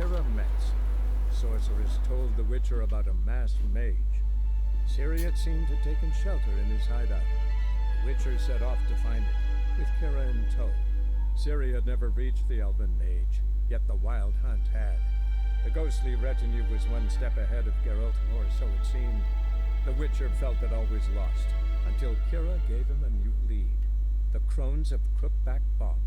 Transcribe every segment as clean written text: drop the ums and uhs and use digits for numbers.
Kira Metz. Sorceress told the Witcher about a masked mage. Syriot seemed to have taken shelter in his hideout. The Witcher set off to find it, with Kira in tow. Syriot never reached the elven mage, yet the wild hunt had. The ghostly retinue was one step ahead of Geralt, or so it seemed. The Witcher felt it always lost, until Kira gave him a new lead. The Crones of Crookback Bog.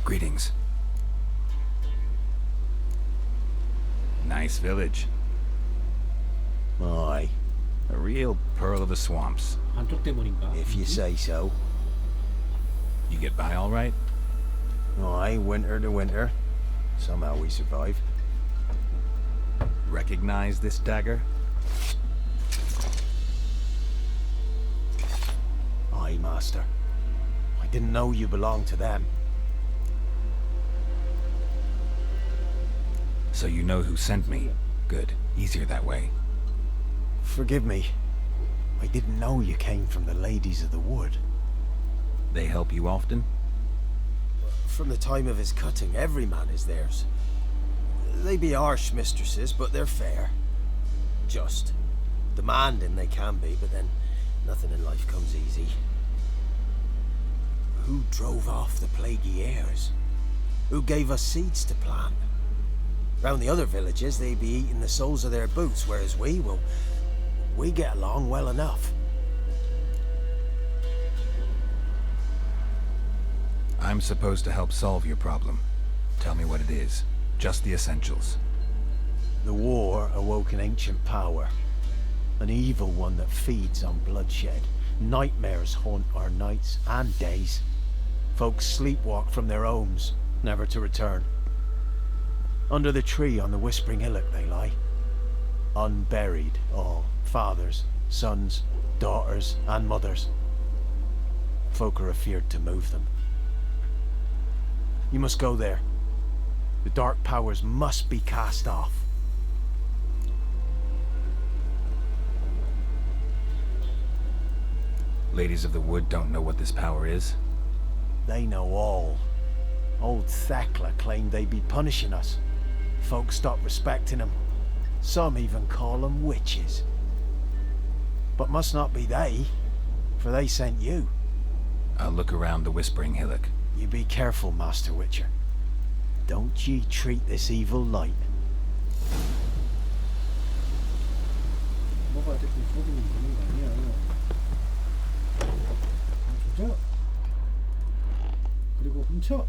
Greetings. Nice village. Aye. A real pearl of the swamps. 한쪽 때문인가? If you say so. You get by all right? Aye, winter to winter. Somehow we survive. Recognize this dagger? Aye, master. I didn't know you belonged to them. So you know who sent me. Good. Easier that way. Forgive me. I didn't know you came from the Ladies of the Wood. They help you often? From the time of his cutting, every man is theirs. They be harsh mistresses, but they're fair. Just. Demanding they can be, but then nothing in life comes easy. Who drove off the plaguey heirs? Who gave us seeds to plant? Round the other villages, they be eating the soles of their boots, whereas we get along well enough. I'm supposed to help solve your problem. Tell me what it is. Just the essentials. The war awoke an ancient power. An evil one that feeds on bloodshed. Nightmares haunt our nights and days. Folks sleepwalk from their homes, never to return. Under the tree on the Whispering Hillock they lie. Unburied, all. Fathers, sons, daughters, and mothers. Folk are afeared to move them. You must go there. The dark powers must be cast off. Ladies of the Wood don't know what this power is? They know all. Old Thekla claimed they'd be punishing us. Folks stopped respecting them. Some even call them witches. But must not be they, for they sent you. I'll look around the Whispering Hillock. You be careful, Master Witcher. Don't ye treat this evil light. 뭐가 어쨌든 소리는 되는 거 아니야. 조져. 그리고 훔쳐.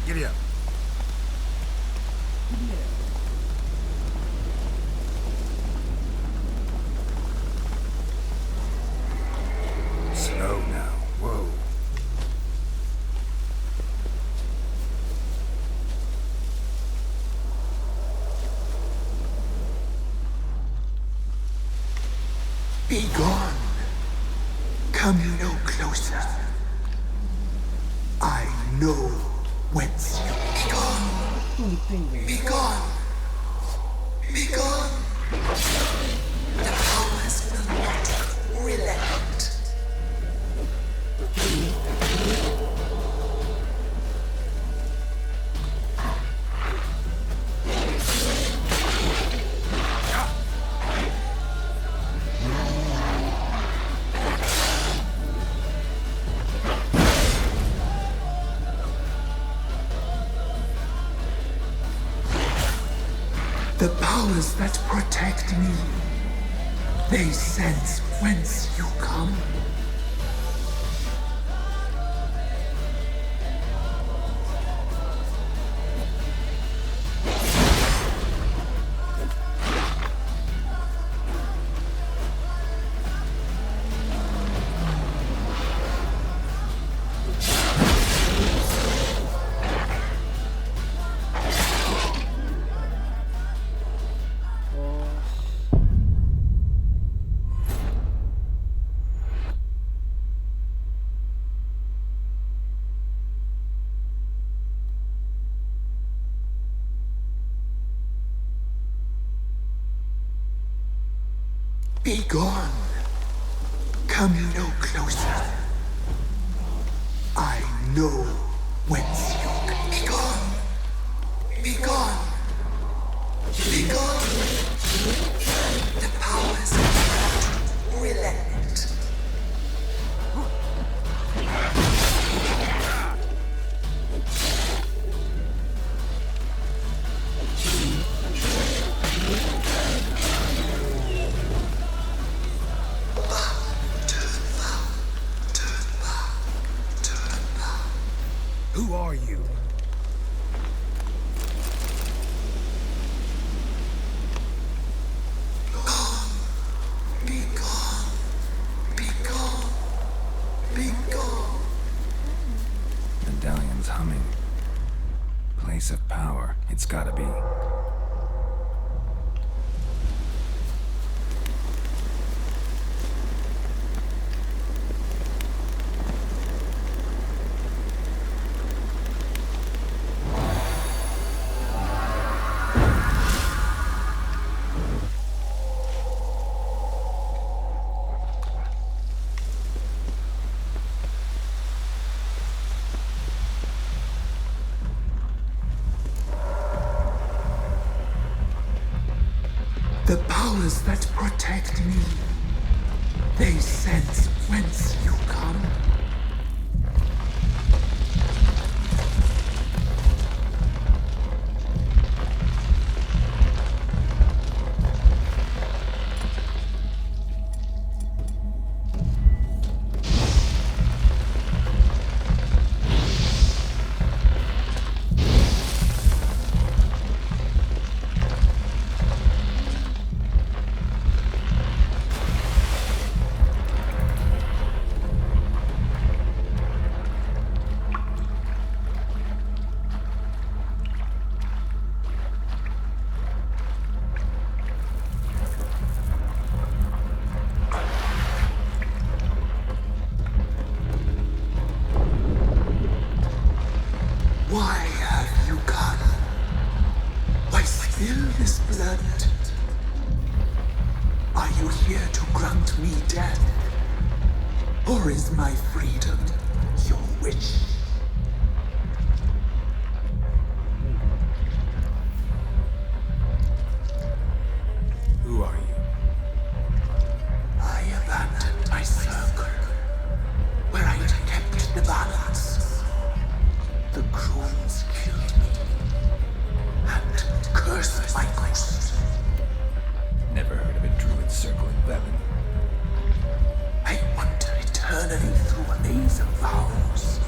Giddy up. Slow now. Whoa. Be gone. Come no closer. I know whence you be gone. Be gone. Be gone. The powers will not relent. The powers that protect me, they sense whence you come. Be gone. Come no closer. I know whence you come. Be gone. Be gone. Be gone. The powers will not relent. Who are you? Be gone. Be gone. Be gone. Medallion's humming. Place of power. It's gotta be. The powers that protect me, they sense whence you come. Why have you come? Why spill this blood? Are you here to grant me death? Or is my freedom your wish? Who are you? Curse my ghost. Never heard of a druid circling Velen. I wander eternally through a maze of vows,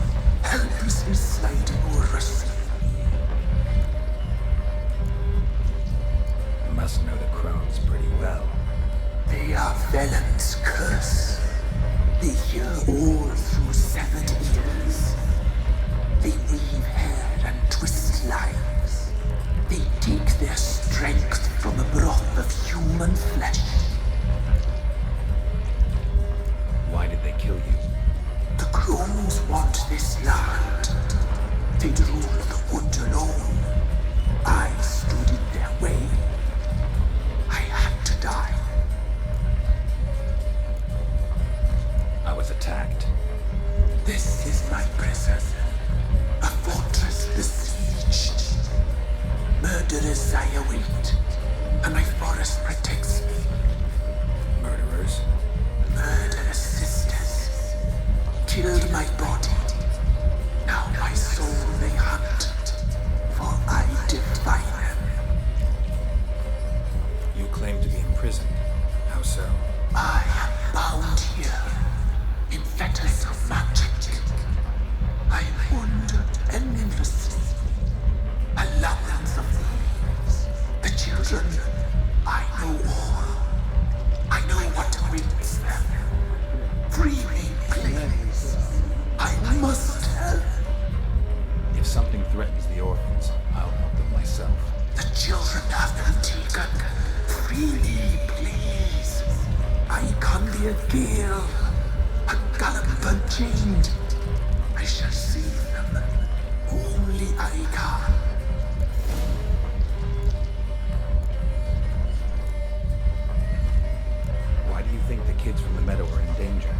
helplessly sliding Urus. Must know the crones pretty well. They are Velen's curse. They hear all through severed ears. They weave hair and twist lives. They take their strength from the broth of human flesh. Why did they kill you? The crones want this land. They'd rule the wood alone. I stood in their way. I had to die. I was attacked. This is my prison. A fortress besieged. Murderers I await, and my forest protects me. Murderers? Murderous sisters killed my body. Now my soul they hunt, for I defy them. You claim to be imprisoned. How so? I am bound here in fetters of magic. I wandered endlessly, a labyrinth of thieves. The children, I know all. I know what awaits them. Free me, please. I must help. If something threatens the orphans, I'll help them myself. The children have been taken. Free me, please. I can be a gale, a gallop unchained. I shall save them. Only I can. Why do you think the kids from the meadow are in danger?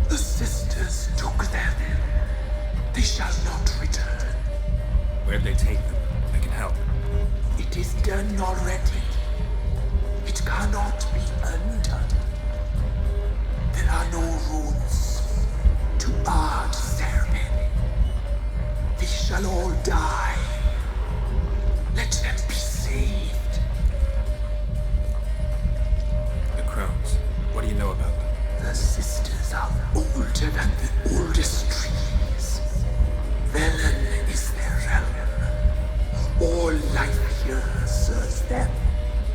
The sisters took them. They shall not return. Where'd they take them? I can help. It is done already. It cannot be undone. There are no rules to bar the ceremony. They shall all die. Let them be saved. The crones. What do you know about them? The sisters are older than the oldest trees. Velen is their realm. All life here serves them.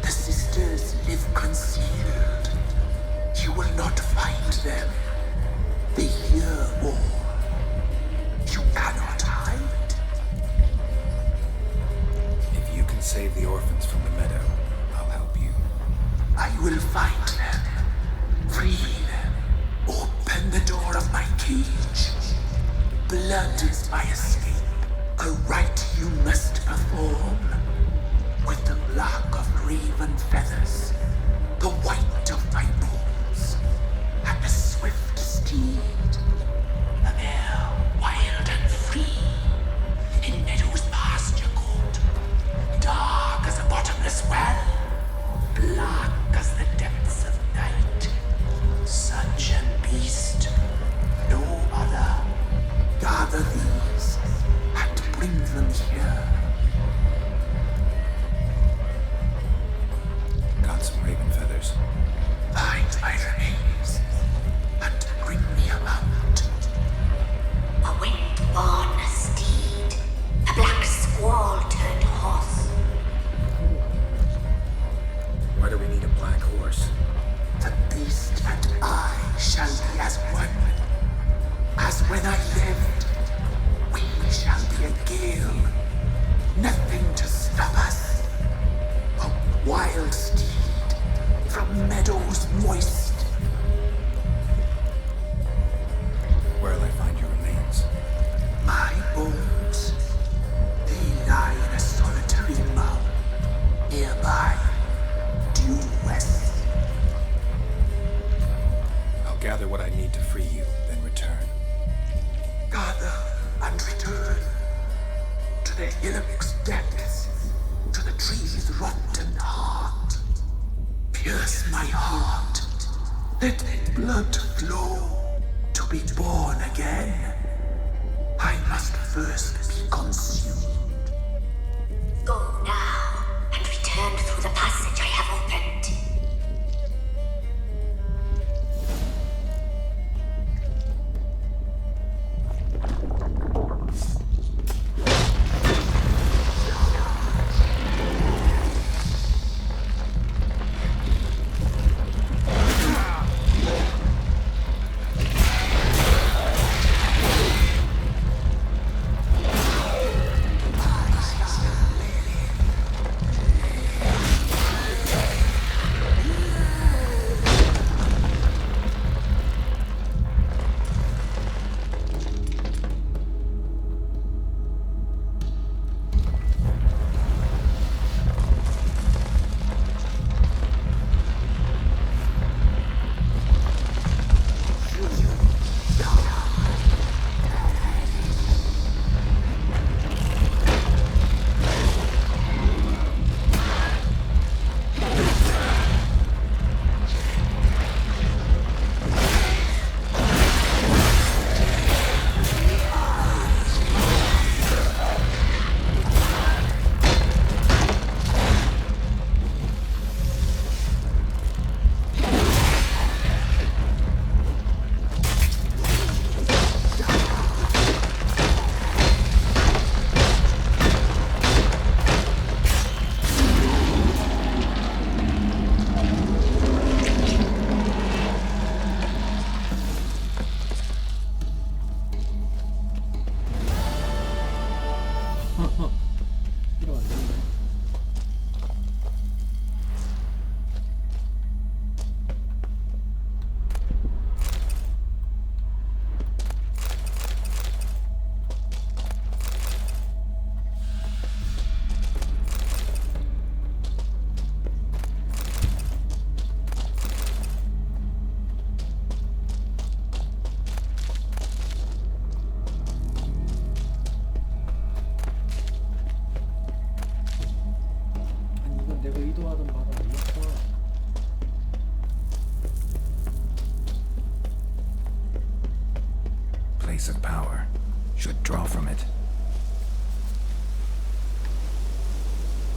The sisters live concealed. You will not find them. They hear all. You cannot hide. If you can save the orphans from the meadow, I'll help you. I will find them. Free them. Open the door of my cage. Blood is my escape. A rite you must perform. With the black of raven feathers, the white of my bones, and a swift steed. A mare wild and free, in meadows pasture good, dark as a bottomless well, black as the depths of night. Such a beast, no other. Gather these and bring them here. Got some raven feathers. Find my remains and bring me a mount. A wind-born steed, a black squall turned horse. Why do we need a black horse? The beast and I shall be as one. As when I lived, we shall be a gale. Nothing to stop us. A wild steed from meadows moist. Where'll I find your remains? My bones, they lie in a solitary mound nearby, due west. I'll gather what I need to free you, then return. Gather and return to the hillock's depths, to the tree's rotten heart. Pierce my heart, let blood flow to be born again. I must first be consumed. Go now. 하던 말을 안 했어. Place of power. Should draw from it.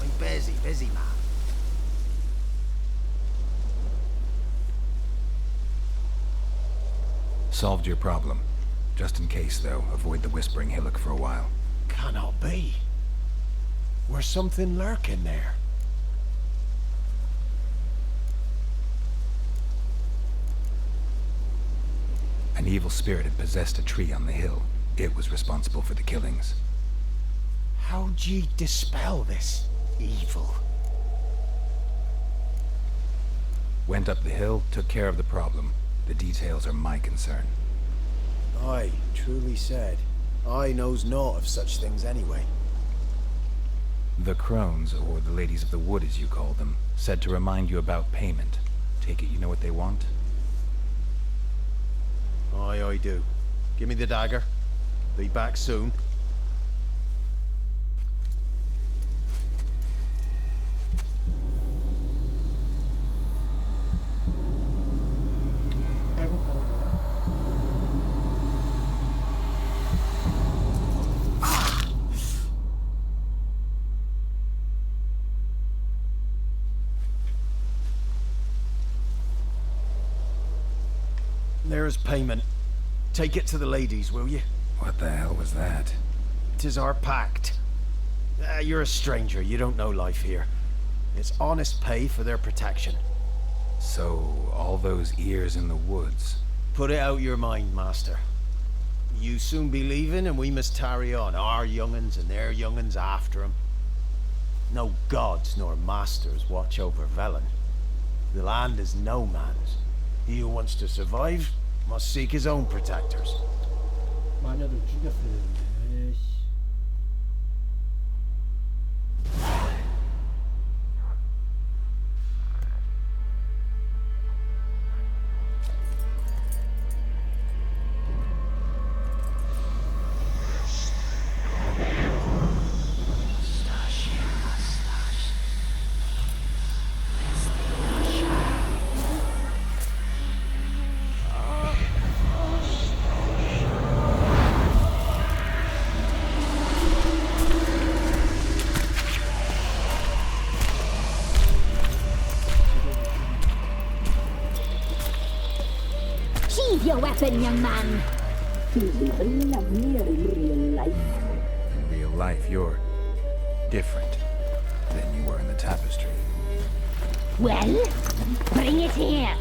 I'm busy, man. Solved your problem. Just in case, though, avoid the Whispering Hillock for a while. Cannot be. Where's something lurking there? An evil spirit had possessed a tree on the hill. It was responsible for the killings. How'd ye dispel this evil? Went up the hill, took care of the problem. The details are my concern. Aye, truly said. I knows naught of such things anyway. The crones, or the ladies of the wood as you call them, said to remind you about payment. Take it you know what they want? Aye, I do. Give me the dagger. Be back soon. 회복하는 거야? There's payment. Take it to the ladies, will you? What the hell was that? 'Tis our pact. You're a stranger, you don't know life here. It's honest pay for their protection. So, all those ears in the woods. Put it out your mind, master. You soon be leaving and we must tarry on, our young'uns and their young'uns after 'em. No gods nor masters watch over Velen. The land is no man's. He who wants to survive must seek his own protectors. 마녀들 죽였어야 되는데. 에이씨. Sheathe your weapon, young man. He's even lovelier in real life. In real life, you're different than you were in the tapestry. Well, bring it here.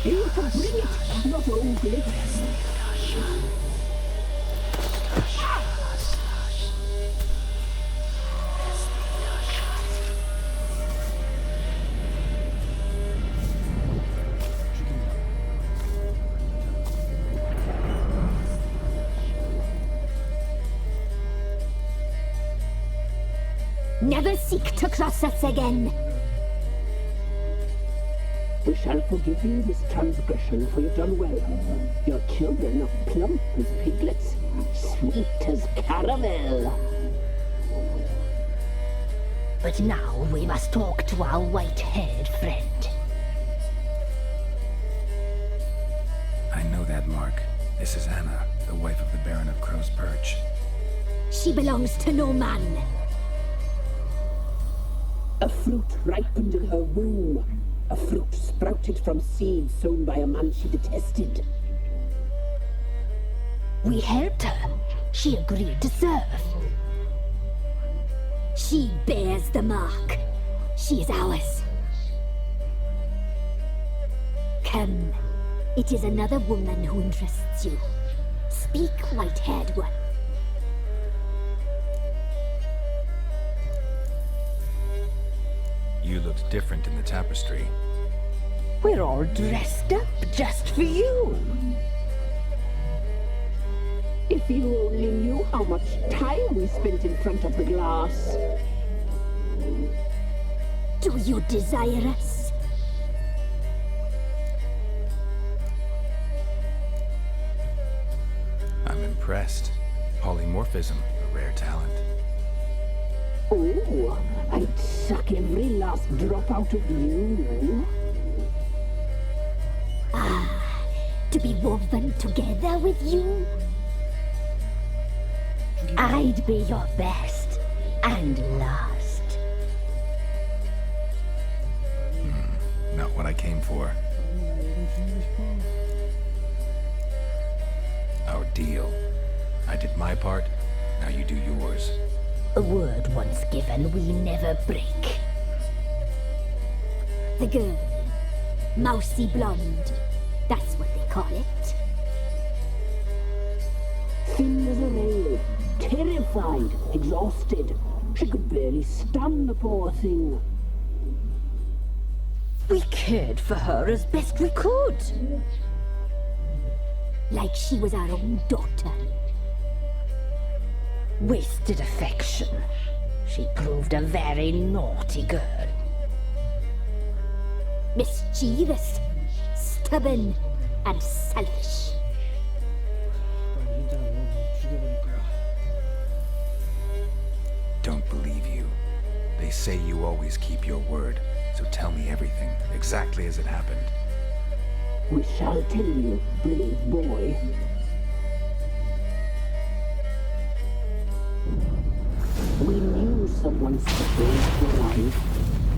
You can bring it, not only. Never seek to cross us again. We shall forgive you this transgression, for you've done well. Your children are plump as piglets, sweet as caramel. But now we must talk to our white-haired friend. I know that mark. This is Anna, the wife of the Baron of Crow's Perch. She belongs to no man. A fruit ripened in her womb. A fruit sprouted from seeds sown by a man she detested. We helped her. She agreed to serve. She bears the mark. She is ours. Come. It is another woman who interests you. Speak, white-haired one. You looked different in the tapestry. We're all dressed up just for you. If you only knew how much time we spent in front of the glass. Do you desire us? impressed. Polymorphism, a rare talent. Oh, I'd suck every last drop out of you. To be woven together with you? I'd be your best and last. Not what I came for. Our deal. I did my part, now you do yours. A word once given, we never break. The girl. Mousy blonde. That's what they call it. Thin as a rail, terrified, exhausted. She could barely stand, the poor thing. We cared for her as best we could. Like she was our own daughter. Wasted affection. She proved a very naughty girl. Mischievous, stubborn, and selfish. 난 진짜 너 죽여버릴 거야. Don't believe you. They say you always keep your word, so tell me everything, exactly as it happened. We shall tell you, brave boy. We knew someone supposed to arrive.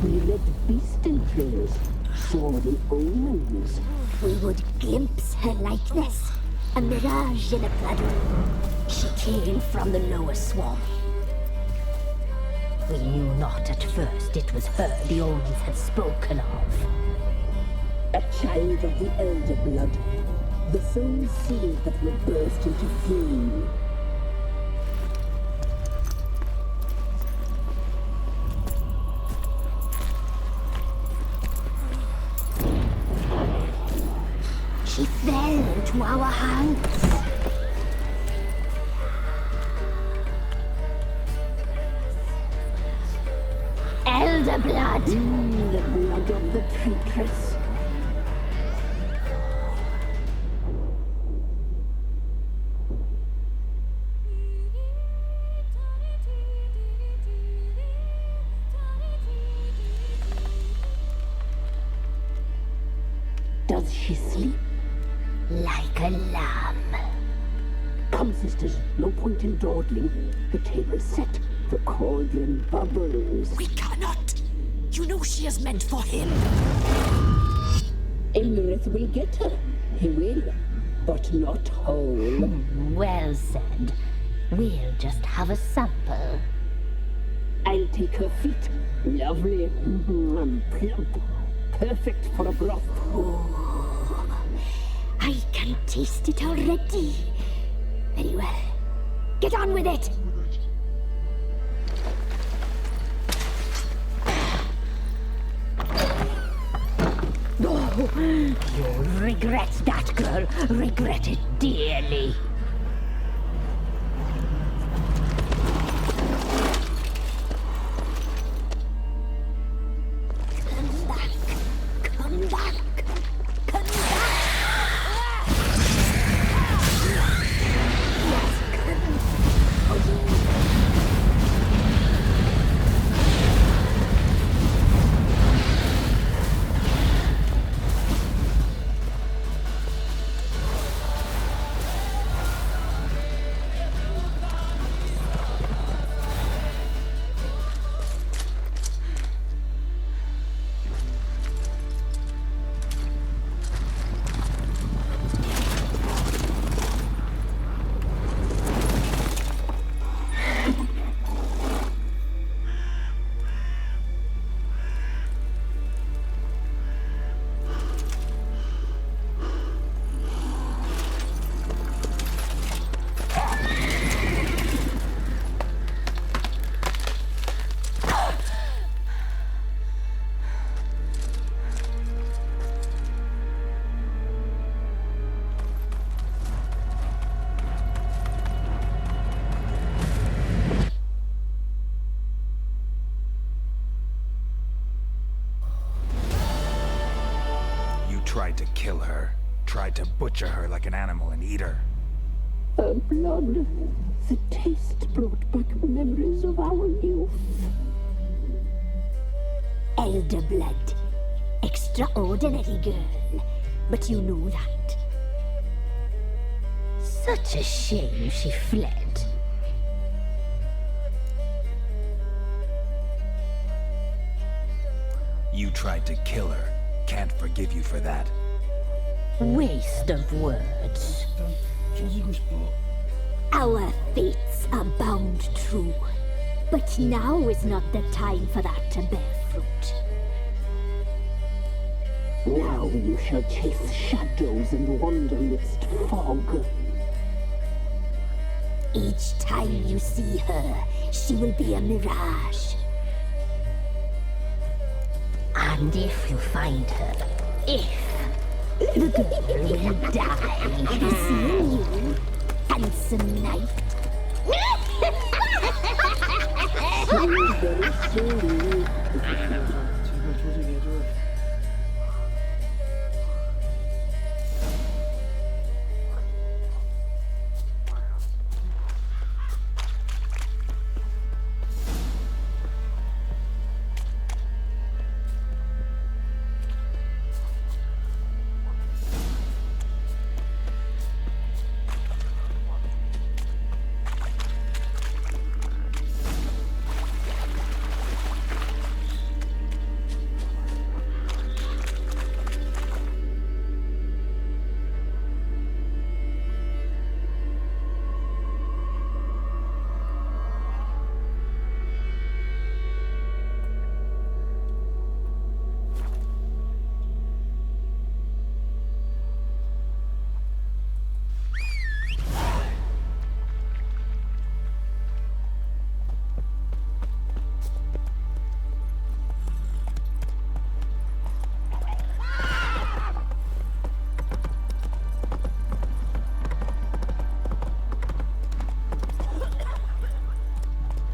We read beasting trails, saw the omens. We would glimpse her likeness, a mirage in a puddle. She came from the lower swamp. We knew not at first it was her the omens had spoken of. A child of the elder blood, the sole seed that will burst into flame. She fell into our hands. Elder blood. The blood of the traitress. Does she sleep? Like a lamb. Come, sisters, no point in dawdling. The table's set, the cauldron bubbles. We cannot. You know she is meant for him. Imrith will get her. He will, but not whole. Well said. We'll just have a sample. I'll take her feet. Lovely. And plump. Perfect for a broth. I can taste it already. Very well. Get on with it. Oh, you'll regret that, girl. Regret it dearly. Come back. Come back. Come back. Tried to kill her. Tried to butcher her like an animal and eat her. Her blood. The taste brought back memories of our youth. Elder blood. Extraordinary girl. But you know that. Such a shame she fled. You tried to kill her. Can't forgive you for that. Waste of words. 일단 조지고 싶어. Our fates are bound true. But now is not the time for that to bear fruit. Now you shall chase shadows and wander midst fog. Each time you see her, she will be a mirage. And if you find her, the girl will die. Seeing you, handsome knight. Very soon. 제발 조지게 해줘.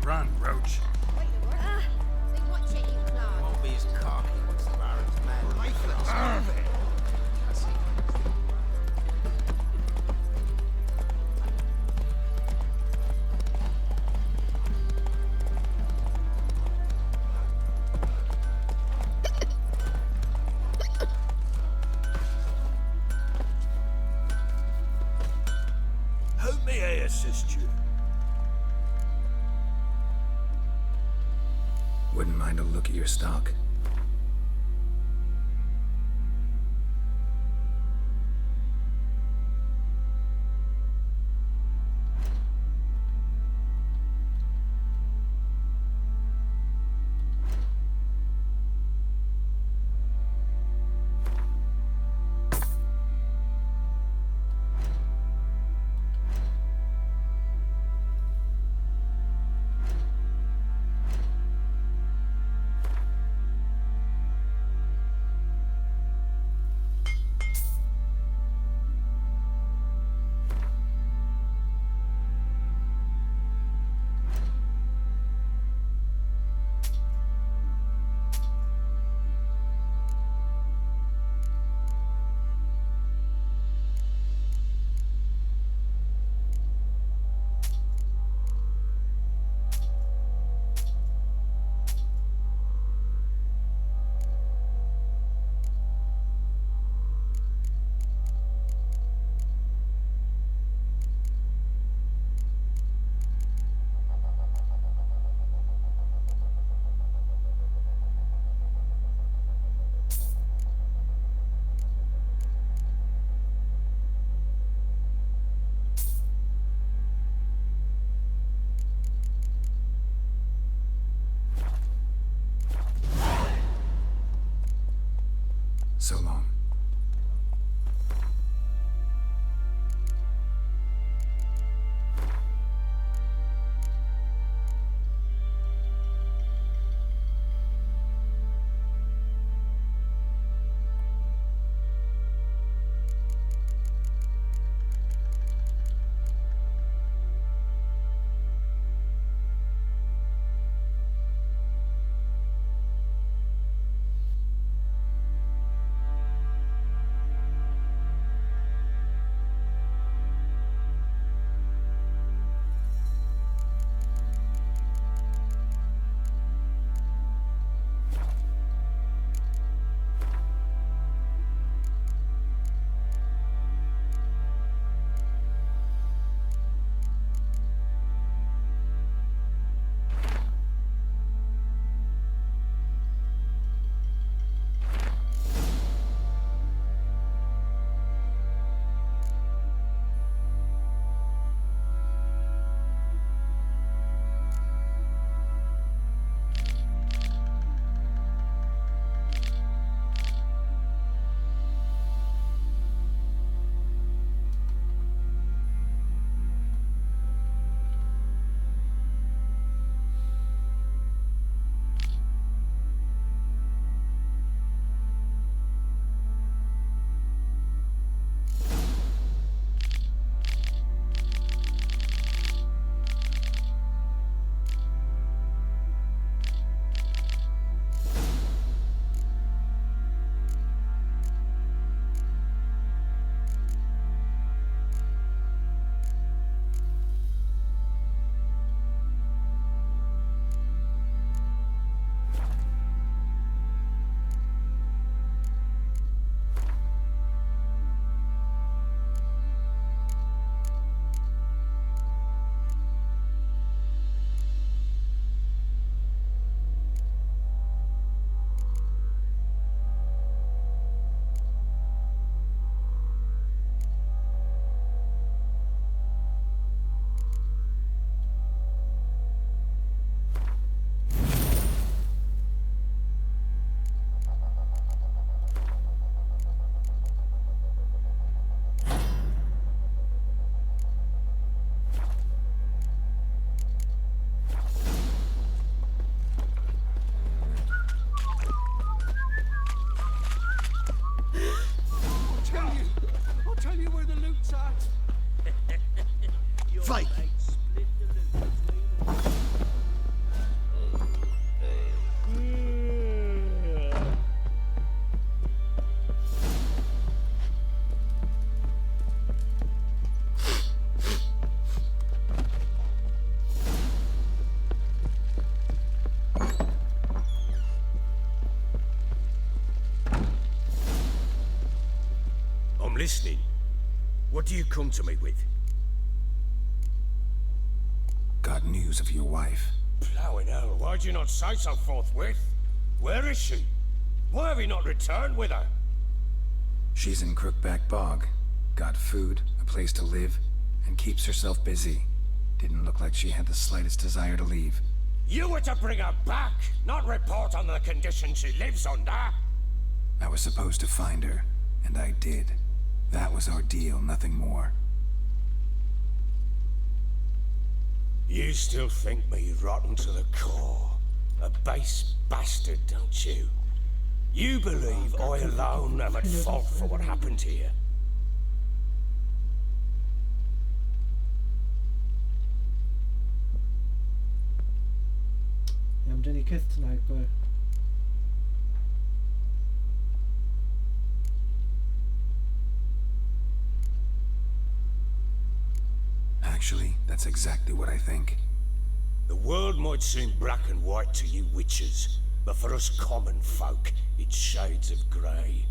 Run, Roach. Won't be as cocky once the Baron's mad. How may I assist you? Wouldn't mind a look at your stock. So long. I'm listening. What do you come to me with? Got news of your wife. Plowing hell, why'd you not say so forthwith? Where is she? Why have you not returned with her? She's in Crookback Bog. Got food, a place to live, and keeps herself busy. Didn't look like she had the slightest desire to leave. You were to bring her back, not report on the conditions she lives under. I was supposed to find her, and I did. That was our deal, nothing more. You still think me rotten to the core. A base bastard, don't you? You believe I alone am at fault for what happened here. 얌전히 퀘스트나 할걸. Actually, that's exactly what I think. The world might seem black and white to you witches, but for us common folk, it's shades of grey.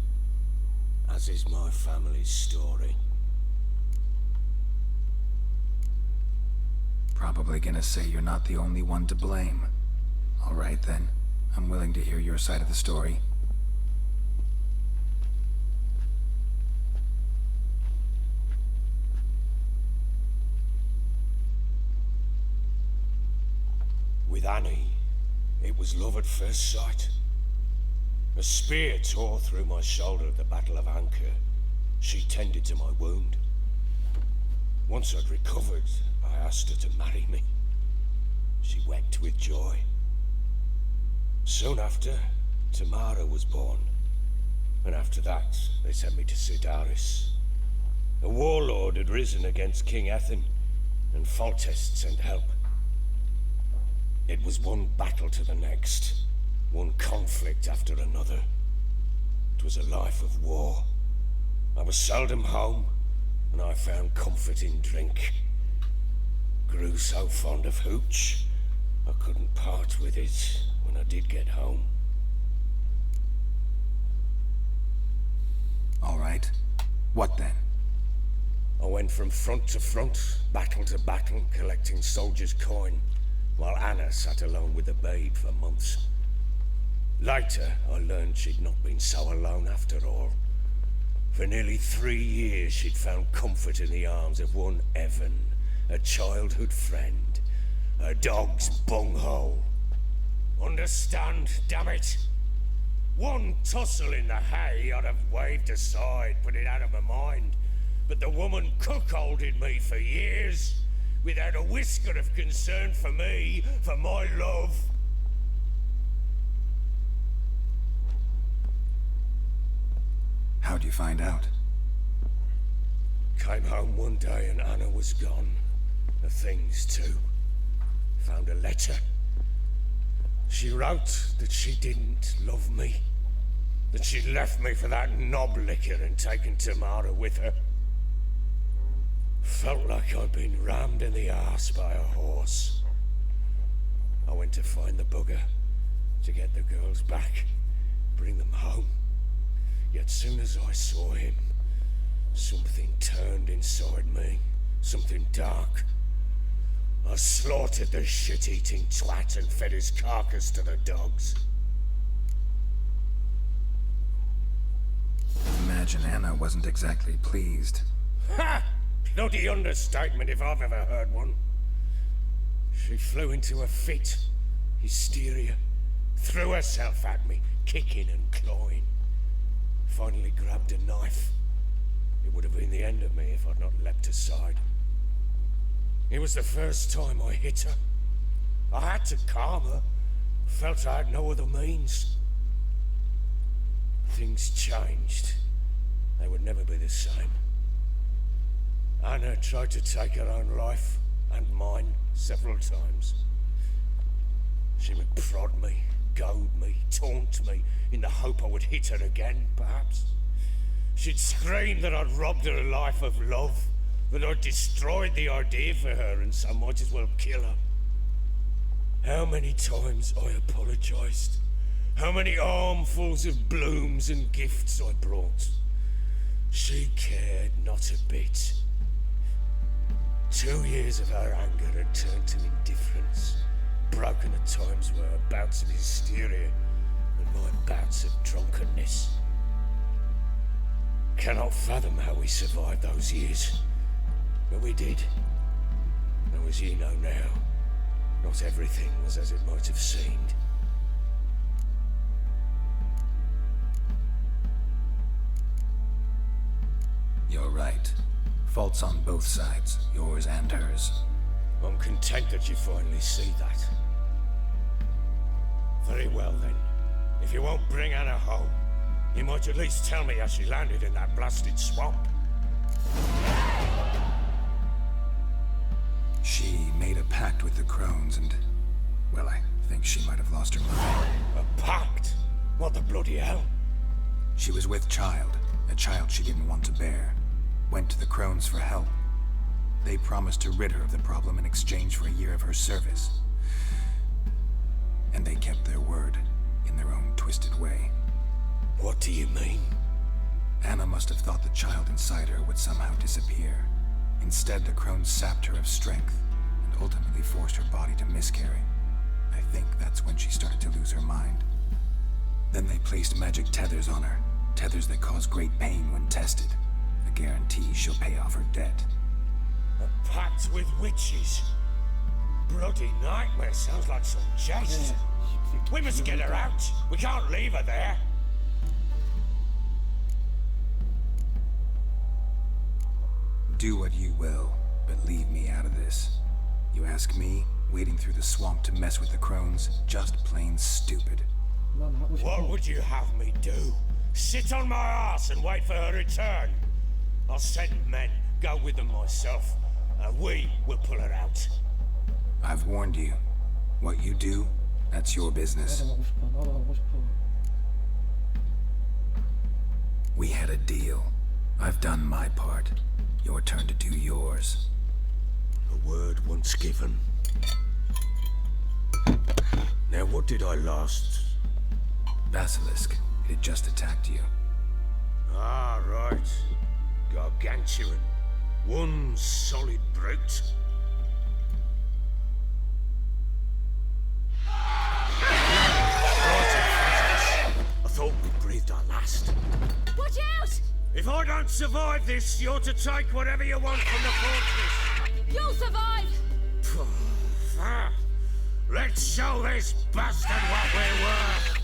As is my family's story. Probably gonna say you're not the only one to blame. All right then, I'm willing to hear your side of the story. With Annie, it was love at first sight. A spear tore through my shoulder at the Battle of Anchor. She tended to my wound. Once I'd recovered, I asked her to marry me. She wept with joy. Soon after, Tamara was born. And after that, they sent me to Sidaris. A warlord had risen against King Ethan, and Foltest sent help. It was one battle to the next, one conflict after another. It was a life of war. I was seldom home, and I found comfort in drink. Grew so fond of hooch, I couldn't part with it when I did get home. All right. What then? I went from front to front, battle to battle, collecting soldiers' coin, while Anna sat alone with the babe for months. Later, I learned she'd not been so alone after all. For nearly 3 years, she'd found comfort in the arms of one Evan, a childhood friend, a dog's bunghole. Understand, damn it? One tussle in the hay I'd have waved aside, put it out of my mind. But the woman cuckolded me for years, without a whisker of concern for me, for my love. How'd you find out? Came home one day and Anna was gone. The things too. Found a letter. She wrote that she didn't love me. That she'd left me for that knob licker and taken Tamara with her. Felt like I'd been rammed in the arse by a horse. I went to find the bugger, to get the girls back, bring them home. Yet soon as I saw him, something turned inside me, something dark. I slaughtered the shit-eating twat and fed his carcass to the dogs. Imagine Anna wasn't exactly pleased. Ha! Bloody understatement if I've ever heard one. She flew into a fit, hysteria, threw herself at me, kicking and clawing. Finally grabbed a knife. It would have been the end of me if I'd not leapt aside. It was the first time I hit her. I had to calm her. Felt I had no other means. Things changed. They would never be the same. Anna tried to take her own life, and mine, several times. She would prod me, goad me, taunt me, in the hope I would hit her again, perhaps. She'd scream that I'd robbed her life of love, that I'd destroyed the idea for her, and so might as well kill her. How many times I apologized. How many armfuls of blooms and gifts I brought. She cared not a bit. 2 years of her anger had turned to indifference, broken at times were her bouts of hysteria and my bouts of drunkenness. Cannot fathom how we survived those years, but we did. Though as ye know now, not everything was as it might have seemed. You're right. Faults on both sides, yours and hers. I'm content that you finally see that. Very well then. If you won't bring Anna home, you might at least tell me how she landed in that blasted swamp. She made a pact with the crones and... well, I think she might have lost her mind. A pact? What the bloody hell? She was with child, a child she didn't want to bear. Went to the crones for help. They promised to rid her of the problem in exchange for a year of her service. And they kept their word, in their own twisted way. What do you mean? Anna must have thought the child inside her would somehow disappear. Instead, the crones sapped her of strength, and ultimately forced her body to miscarry. I think that's when she started to lose her mind. Then they placed magic tethers on her, tethers that cause great pain when tested. A guarantee she'll pay off her debt. A pact with witches? Bloody nightmare, sounds like some jest. We must get her out. We can't leave her there. Do what you will, but leave me out of this. You ask me, wading through the swamp to mess with the crones, just plain stupid. 난 하고 싶어. What would you have me do? Sit on my ass and wait for her return? I'll send men, go with them myself, and we will pull her out. I've warned you. What you do, that's your business. 나도 하고 싶어. 나도 하고 싶어. We had a deal. I've done my part. Your turn to do yours. A word once given. Now what did I last... Basilisk, it had just attacked you. Ah, right. Gargantuan. One solid brute. I thought we breathed our last. Watch out! If I don't survive this, you're to take whatever you want from the fortress. You'll survive! Let's show this bastard what we're worth.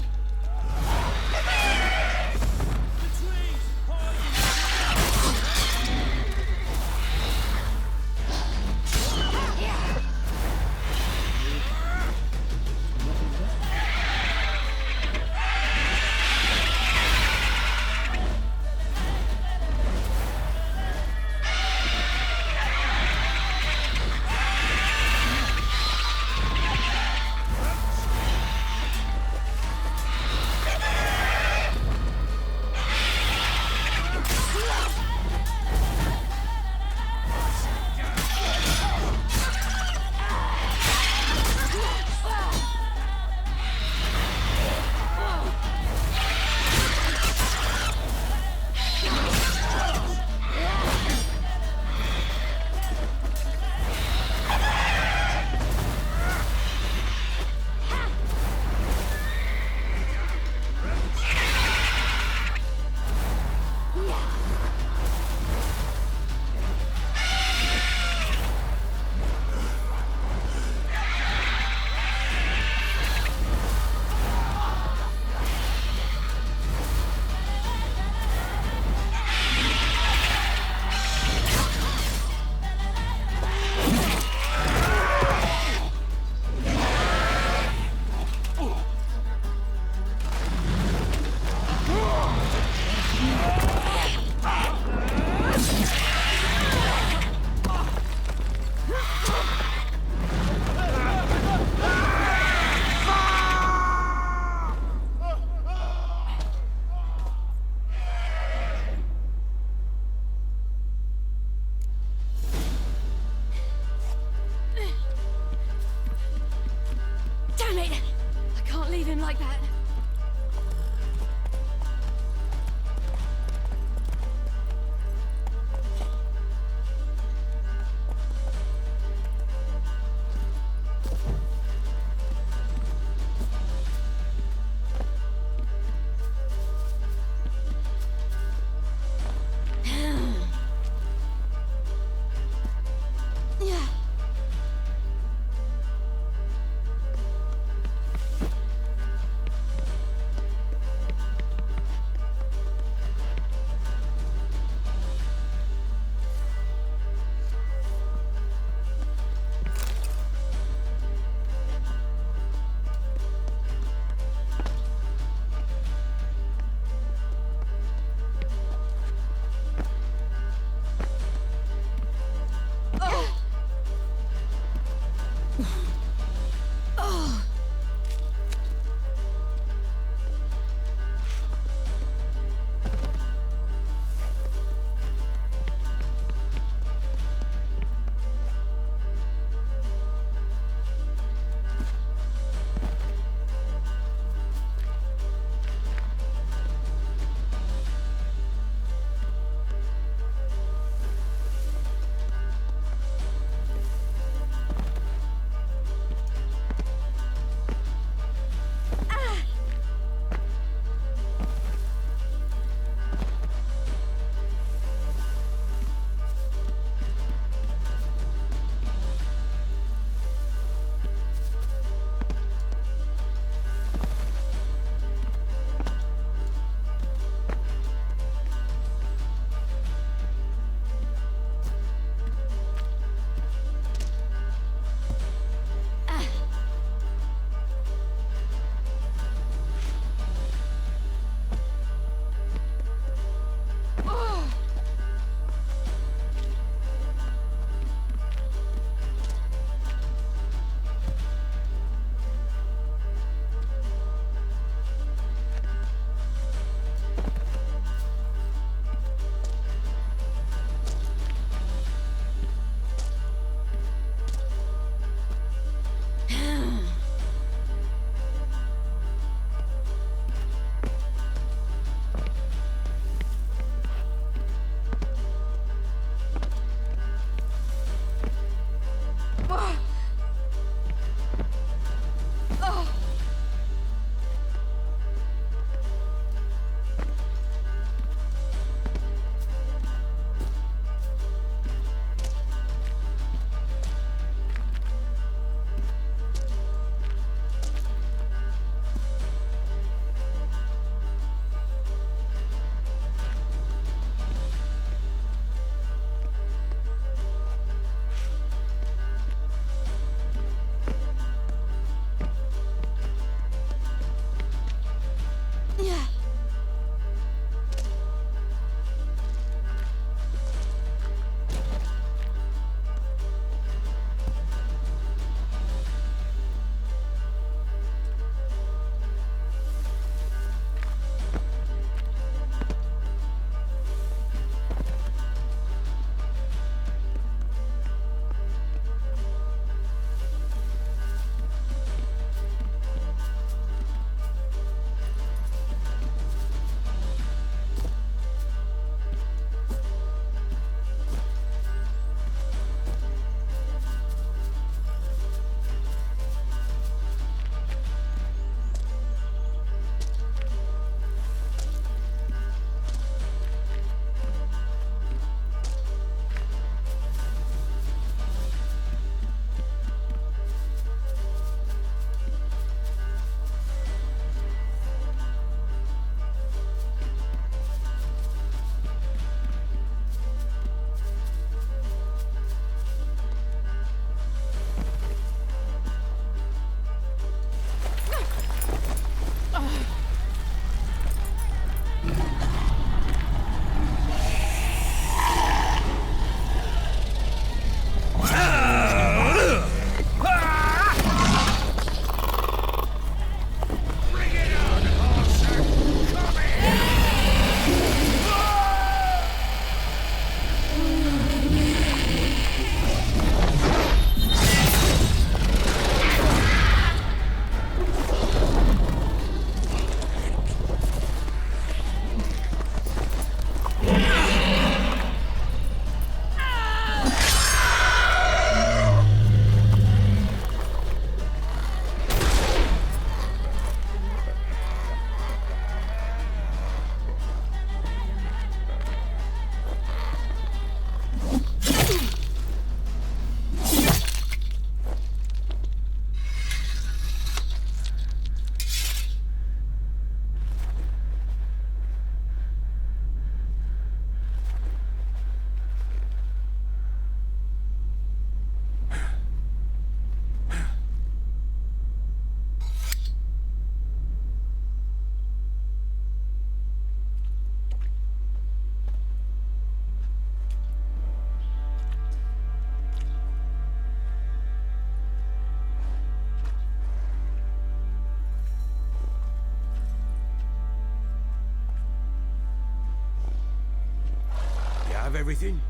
have everything?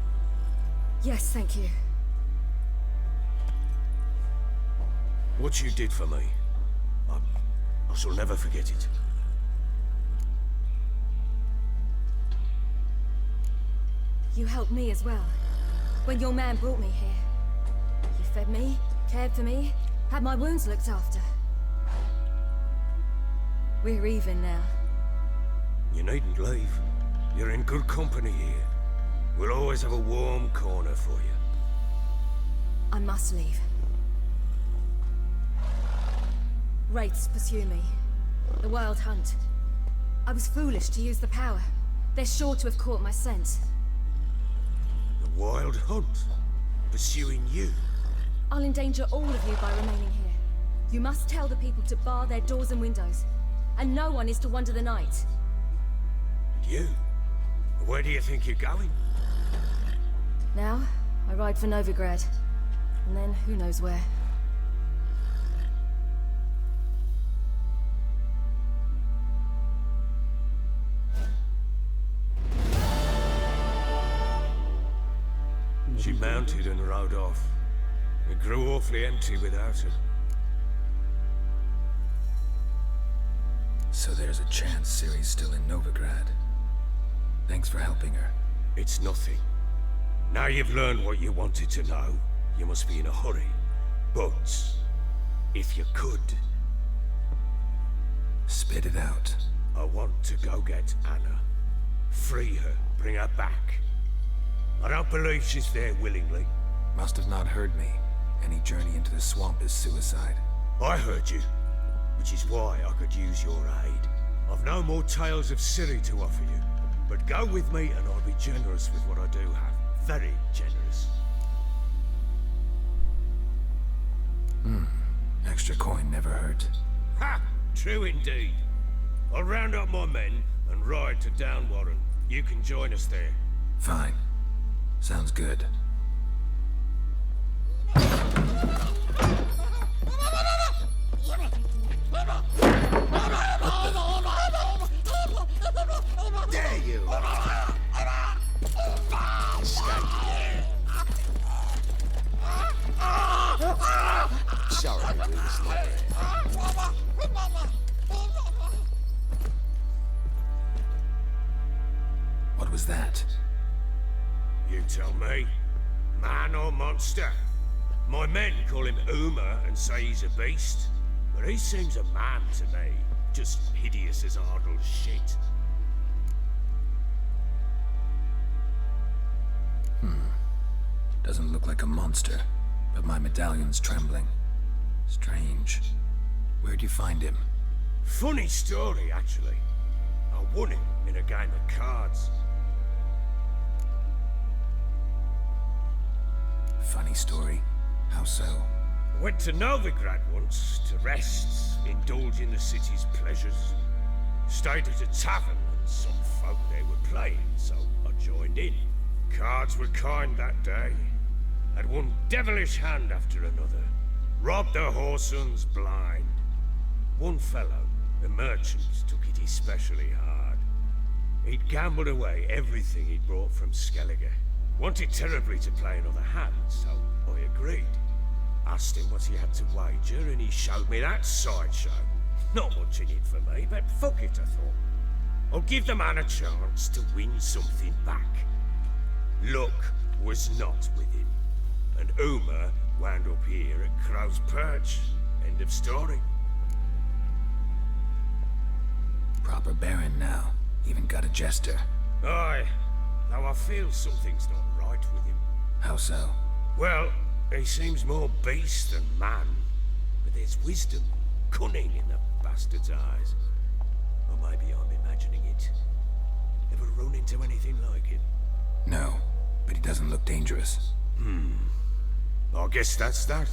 Yes, thank you. What you did for me, I shall never forget it. You helped me as well. When your man brought me here. You fed me, cared for me, had my wounds looked after. We're even now. You needn't leave. You're in good company here. We'll always have a warm corner for you. I must leave. Wraiths pursue me. The Wild Hunt. I was foolish to use the power. They're sure to have caught my scent. The Wild Hunt? Pursuing you? I'll endanger all of you by remaining here. You must tell the people to bar their doors and windows. And no one is to wander the night. You? Where do you think you're going? Now, I ride for Novigrad. And then, who knows where. She mounted and rode off. It grew awfully empty without her. So there's a chance Ciri's still in Novigrad. Thanks for helping her. It's nothing. Now you've learned what you wanted to know, you must be in a hurry. But, if you could... Spit it out. I want to go get Anna. Free her, bring her back. I don't believe she's there willingly. Must have not heard me. Any journey into the swamp is suicide. I heard you, which is why I could use your aid. I've no more tales of Ciri to offer you, but go with me and I'll be generous with what I do have. Very generous. Extra coin never hurt. Ha! True indeed. I'll round up my men and ride to Downwarren. You can join us there. Fine. Sounds good. There you are. Sorry, What was that? You tell me. Man or monster? My men call him Uma and say he's a beast. But he seems a man to me. Just hideous as Ardle's shit. Doesn't look like a monster, but my medallion's trembling. Strange. Where'd you find him? Funny story, actually. I won him in a game of cards. Funny story. How so? I went to Novigrad once to rest, indulge in the city's pleasures. Stayed at a tavern and some folk there were playing, so I joined in. Cards were kind that day. Had one devilish hand after another. Robbed the whoresons blind. One fellow, a merchant, took it especially hard. He'd gambled away everything he'd brought from Skellige. Wanted terribly to play another hand, so I agreed. Asked him what he had to wager, and he showed me that sideshow. Not much in it for me, but fuck it, I thought. I'll give the man a chance to win something back. Luck was not with him, and Uma wound up here at Crow's Perch. End of story. Proper baron now. Even got a jester. Aye, though I feel something's not right with him. How so? Well, he seems more beast than man, but there's wisdom, cunning in the bastard's eyes. Or maybe I'm imagining it. Ever run into anything like him? No, but he doesn't look dangerous. I guess that's that.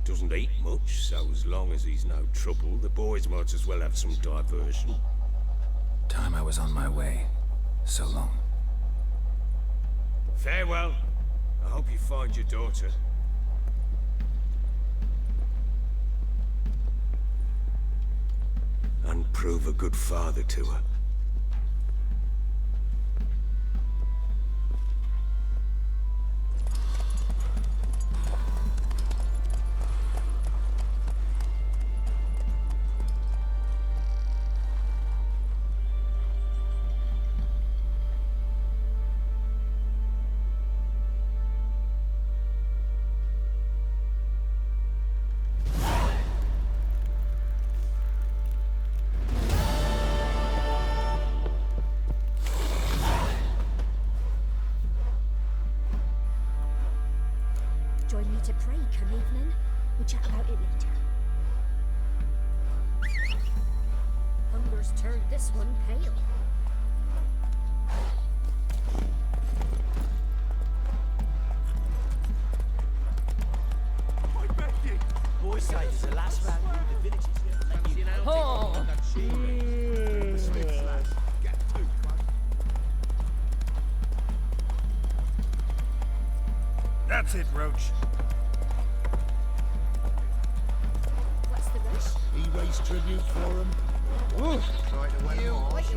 Doesn't eat much, so as long as he's no trouble, the boys might as well have some diversion. Time I was on my way. So long. Farewell. I hope you find your daughter. And prove a good father to her. join me to pray come evening. We'll chat about it later. Hunger's turned this one pale. Boys say there's a last round in the villages. Oh! That's it, Roach. What's the rush? He raised tribute for him. What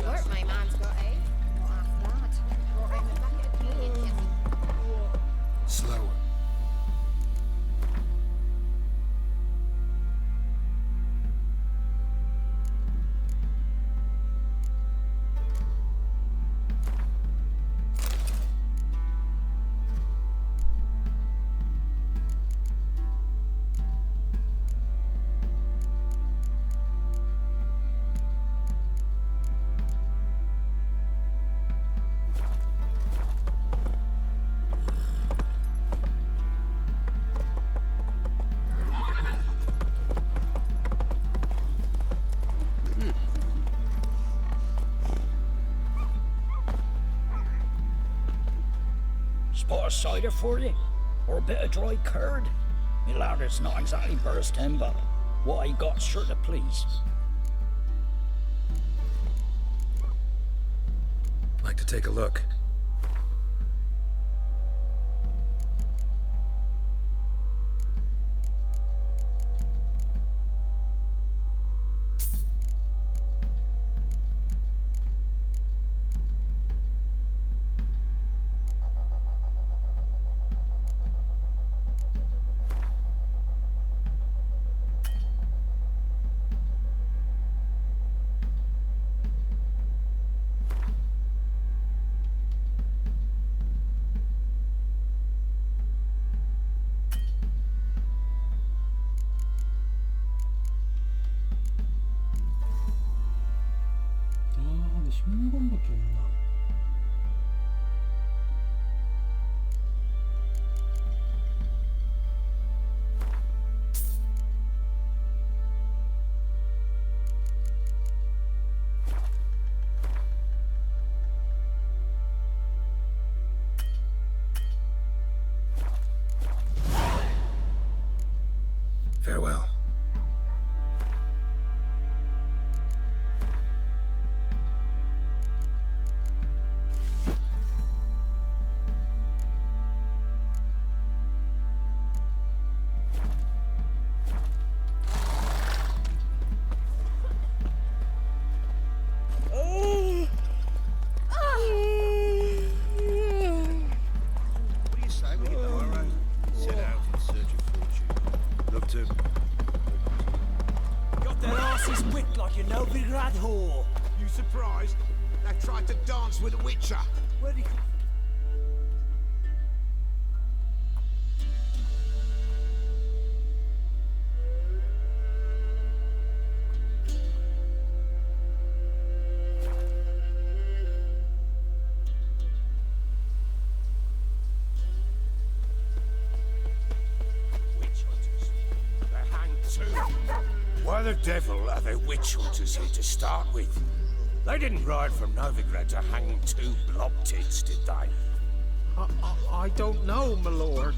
work my man's got, eh? Not half bad. Brought him a bucket of communion kit. Slower. Spot of cider for you? Or a bit of dry curd? Me ladder's not exactly bursting, but what I got's sure to please. Like to take a look. 근데 16권밖에 없나? Farewell. What do you say we get the high road? Set out in search of fortune. Love to. Got their asses whipped like a Novigrad whore. You surprised? They tried to dance with a witcher. Where'd he come Witch hunters. They hang too. Why the devil are they witch hunters here to start with? They didn't ride from Novigrad to hang two blob tits, did they? I don't know, my lord.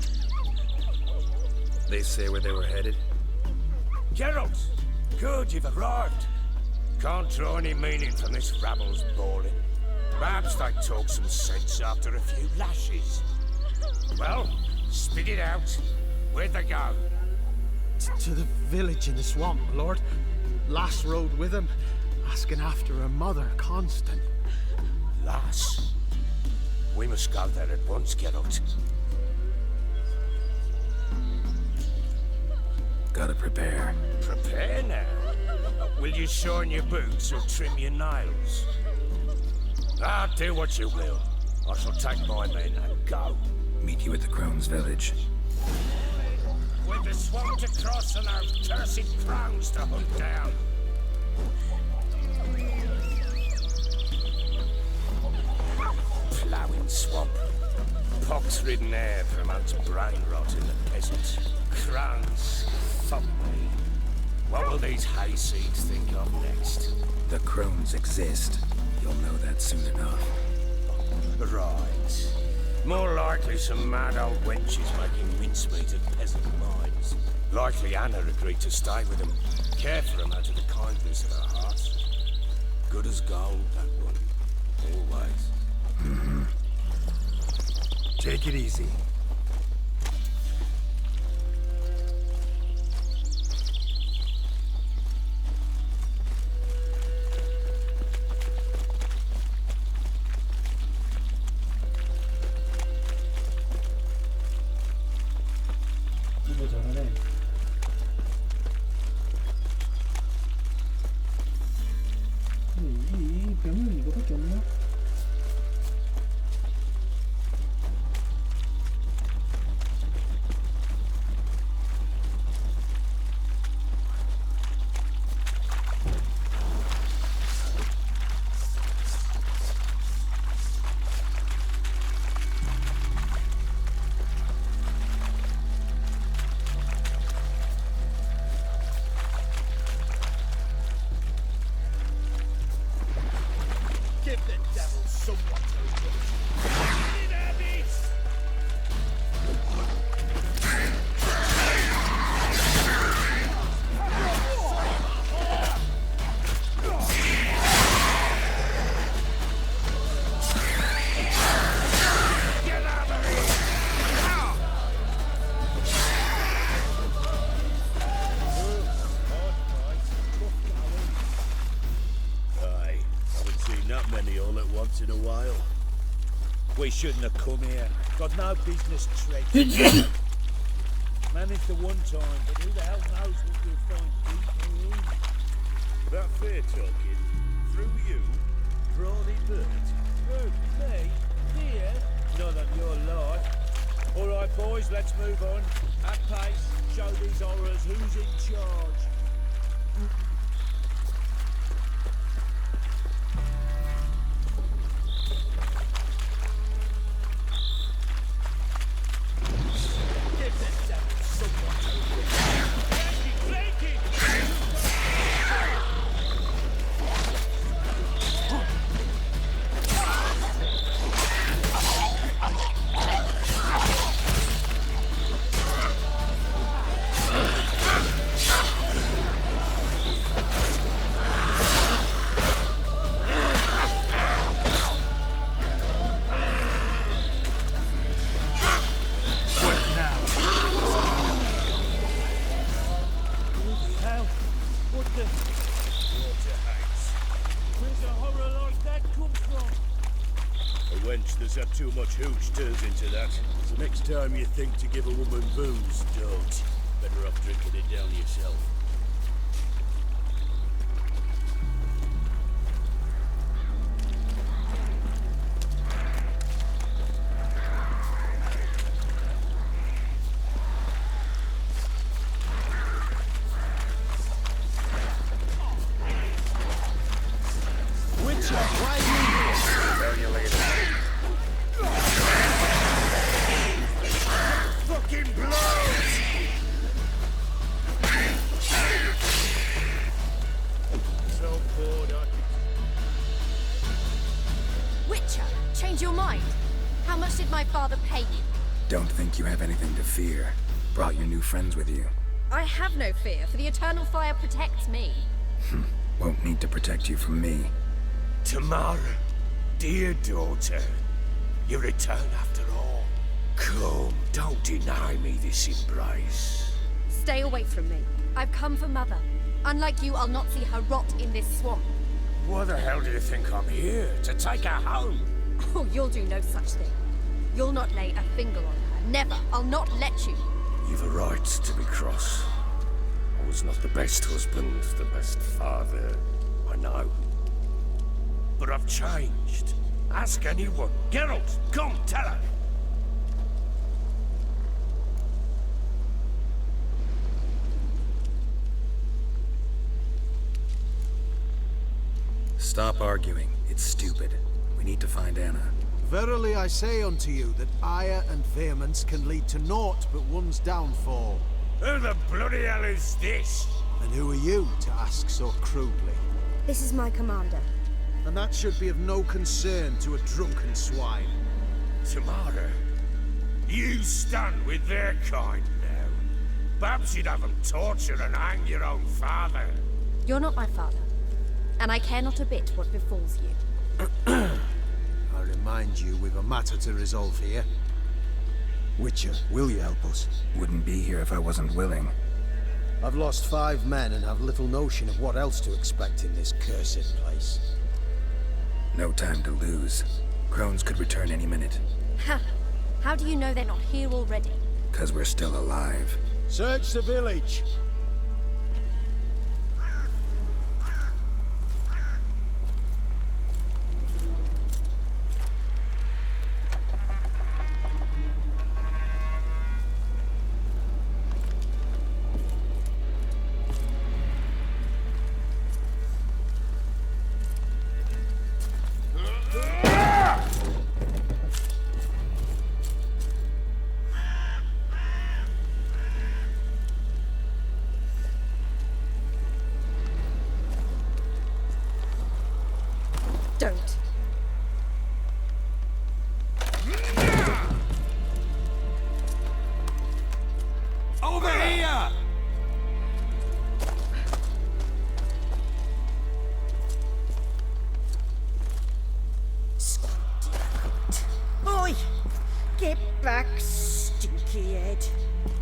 They say where they were headed. Geralt! Good, you've arrived. Can't draw any meaning from this rabble's bawling. Perhaps they talk some sense after a few lashes. Well, spit it out. Where'd they go? To the village in the swamp, my lord. Lass rode with him, asking after her mother, Constant. Lass. We must go there at once, Geralt. Gotta prepare. Prepare now. Will you shorten your boots or trim your nails? Ah, do what you will. I shall take my men and go. Meet you at the Crone's village. With the swamp to cross and our cursed crowns to hunt down. Ploughing swamp. Pox-ridden air promotes brain rot in the peasants. Crowns, fuck me. What will these hayseeds think of next? The crones exist. You'll know that soon enough. Right. More likely some mad old wenches making mincemeat of peasant minds. Likely Anna agreed to stay with them, care for them out of the kindness of her heart. Good as gold, that one. Always. Take it easy. 이거 잘하네. 근데 이 병은 이거밖에 없나? Give the devil someone to look. Aye, haven't seen that many all at once in a while. We shouldn't have come here. Got no business treading. Managed the one time, but who the hell knows what we'll find deeper in? That fair talking, through you, brawny bird. Through me? Here? Not on your life. All right, boys, let's move on. At pace, show these horrors who's in charge. Give the devil someone to look. Breaking! Hell, what the... Water hates. Where's a horror like that come from? A wench that's had too much hooch turns into that. So next time you think to give a woman booze, don't. Better off drinking it down yourself. Witcher, why are you here? Tell you later. Fucking blows! So bored, Witcher, change your mind. How much did my father pay you? Don't think you have anything to fear. Brought your new friends with you. I have no fear, for the eternal fire protects me. Won't need to protect you from me. Tamara, dear daughter, you return after all. Come, don't deny me this embrace. Stay away from me. I've come for Mother. Unlike you, I'll not see her rot in this swamp. Why the hell do you think I'm here? To take her home? Oh, you'll do no such thing. You'll not lay a finger on her. Never. I'll not let you. You've a right to be cross. I was not the best husband, the best father, I know. But I've changed. Ask anyone. Geralt, come, tell her. Stop arguing. It's stupid. We need to find Anna. Verily I say unto you that ire and vehemence can lead to naught but one's downfall. Who the bloody hell is this? And who are you to ask so crudely? This is my commander. And that should be of no concern to a drunken swine. Tamara, you stand with their kind now. Perhaps you'd have them torture and hang your own father. You're not my father, and I care not a bit what befalls you. I remind you, we've a matter to resolve here. Witcher, will you help us? Wouldn't be here if I wasn't willing. I've lost 5 men and have little notion of what else to expect in this cursed place. No time to lose. Crones could return any minute. Ha! How do you know they're not here already? 'Cause we're still alive. Search the village! Don't. Over here! Oi! Get back, stinky head.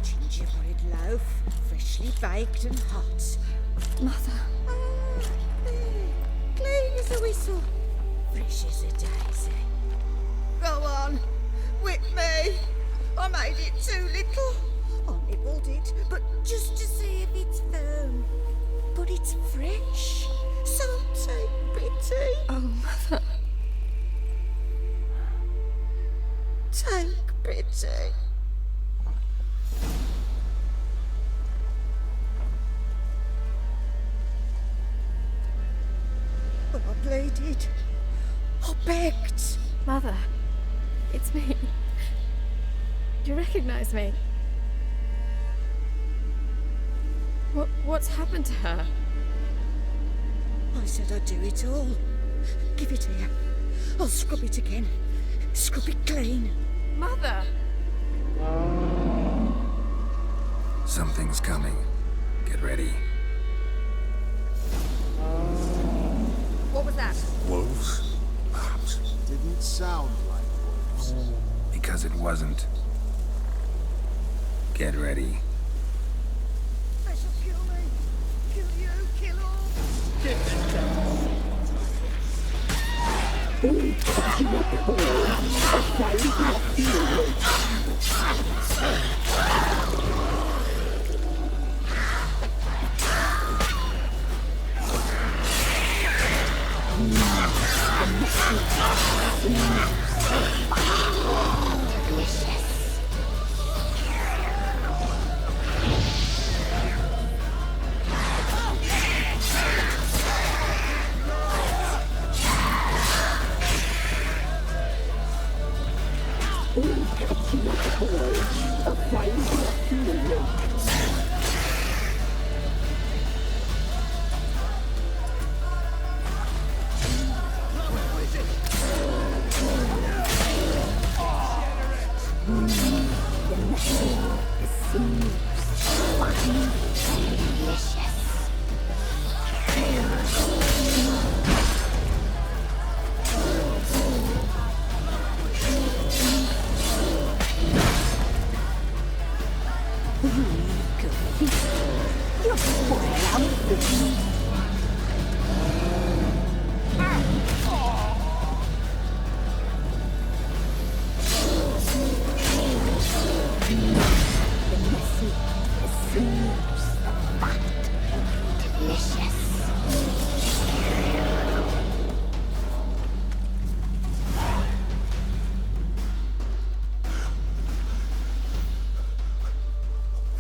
Gingerbread loaf, freshly baked and hot. Mother. Clean as a whistle. Fresh as a daisy. Go on, whip me. I made it too little. I nibbled it, but just to see if it's firm. But it's fresh, so take pity. Oh, Mother. Take pity. But I pleaded. I begged. Mother. It's me. Do you recognize me? What's happened to her? I said I'd do it all. Give it here. I'll scrub it again. Scrub it clean. Mother! Something's coming. Get ready. What was that? Wolves? Perhaps. Didn't sound like wolves. Because it wasn't. Get ready. They shall kill me. Kill you, kill all. Get this devil.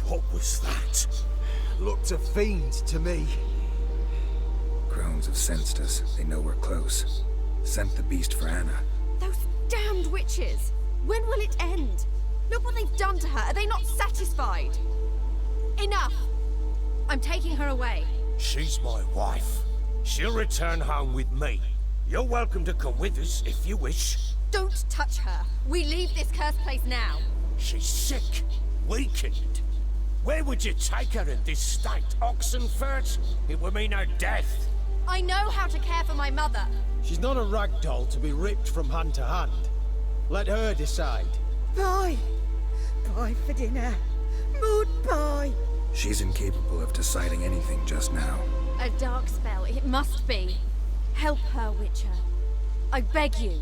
What was that? Looked a fiend to me. Crones have sensed us. They know we're close. Sent the beast for Anna. Those damn witches? When will it end? Look what they've done to her. Are they not satisfied? Enough! I'm taking her away. She's my wife. She'll return home with me. You're welcome to come with us if you wish. Don't touch her. We leave this cursed place now. She's sick, weakened. Where would you take her in this state? Oxenfurt? It would mean her death. I know how to care for my mother. She's not a rag doll to be ripped from hand to hand. Let her decide. Bye. Bye for dinner. Mood bye. She's incapable of deciding anything just now. A dark spell, it must be. Help her, Witcher. I beg you.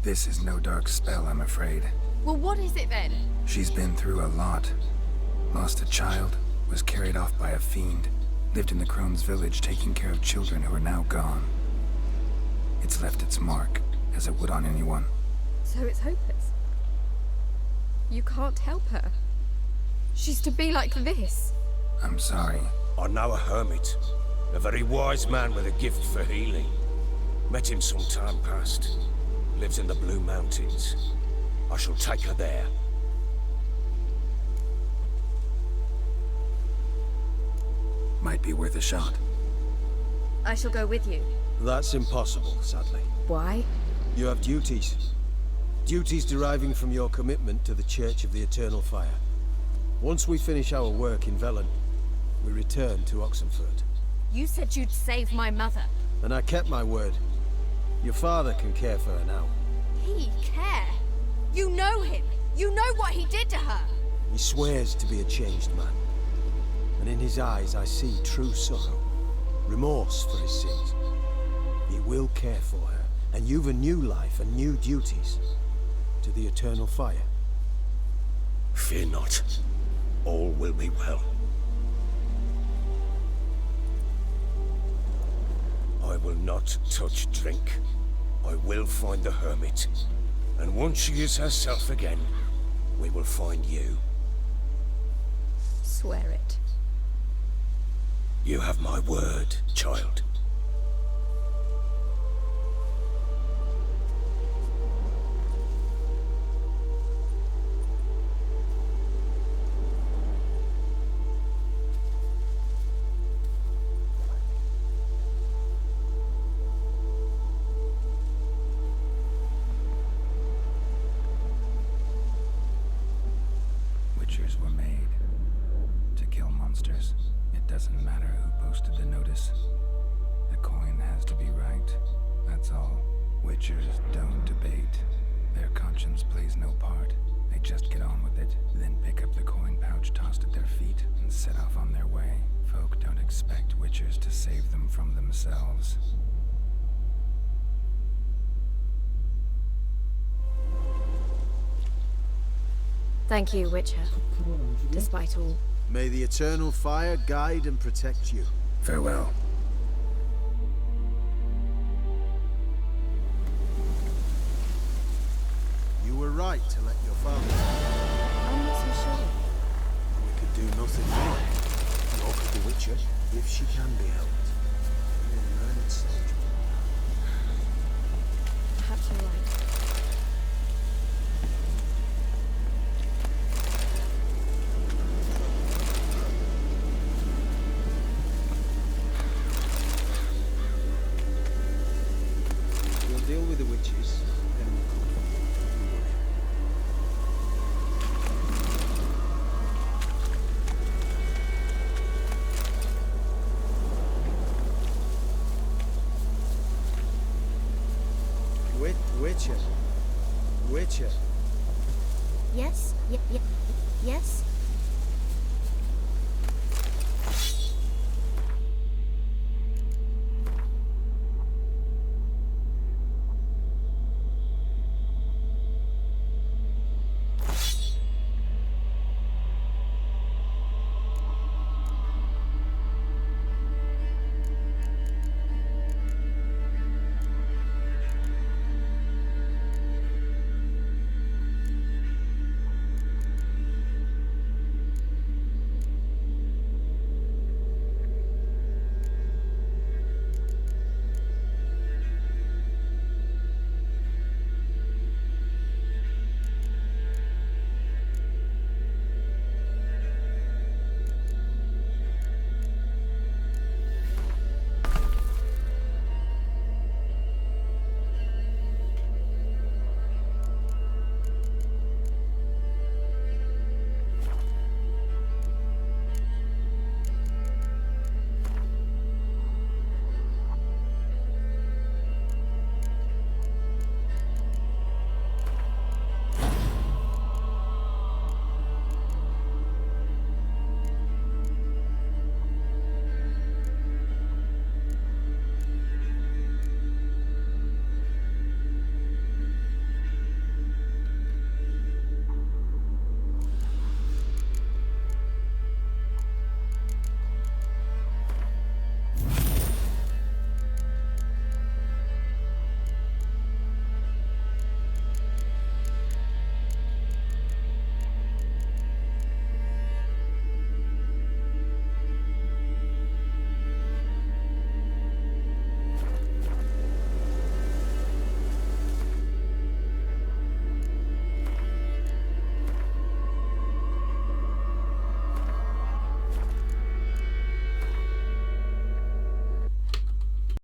This is no dark spell, I'm afraid. Well, what is it then? She's been through a lot. Lost a child, was carried off by a fiend, lived in the crone's village taking care of children who are now gone. It's left its mark, as it would on anyone. So it's hopeless. You can't help her. She's to be like this. I'm sorry. I know a hermit. A very wise man with a gift for healing. Met him some time past. Lives in the Blue Mountains. I shall take her there. Might be worth a shot. I shall go with you. That's impossible, sadly. Why? You have duties. Duties deriving from your commitment to the Church of the Eternal Fire. Once we finish our work in Velen, we return to Oxenfurt. You said you'd save my mother. And I kept my word. Your father can care for her now. He care? You know him. You know what he did to her. He swears to be a changed man. And in his eyes I see true sorrow. Remorse for his sins. He will care for her. And you've a new life and new duties. To the Eternal Fire. Fear not. All will be well. I will not touch drink. I will find the hermit. And once she is herself again, we will find you. Swear it. You have my word, child. Witchers were made to kill monsters. It doesn't matter who posted the notice. The coin has to be right. That's all. Witchers don't debate. Their conscience plays no part. They just get on with it, then pick up the coin pouch tossed at their feet and set off on their way. Folk don't expect witchers to save them from themselves. Thank you, Witcher. Despite all. May the Eternal Fire guide and protect you. Farewell. You were right to let your father. I'm not so sure. We could do nothing more. Nor could the Witcher, if she can be helped. Be a learned soldier. Perhaps you're right. Deal with the witches, then we'll come Witcher. Yes? Yes?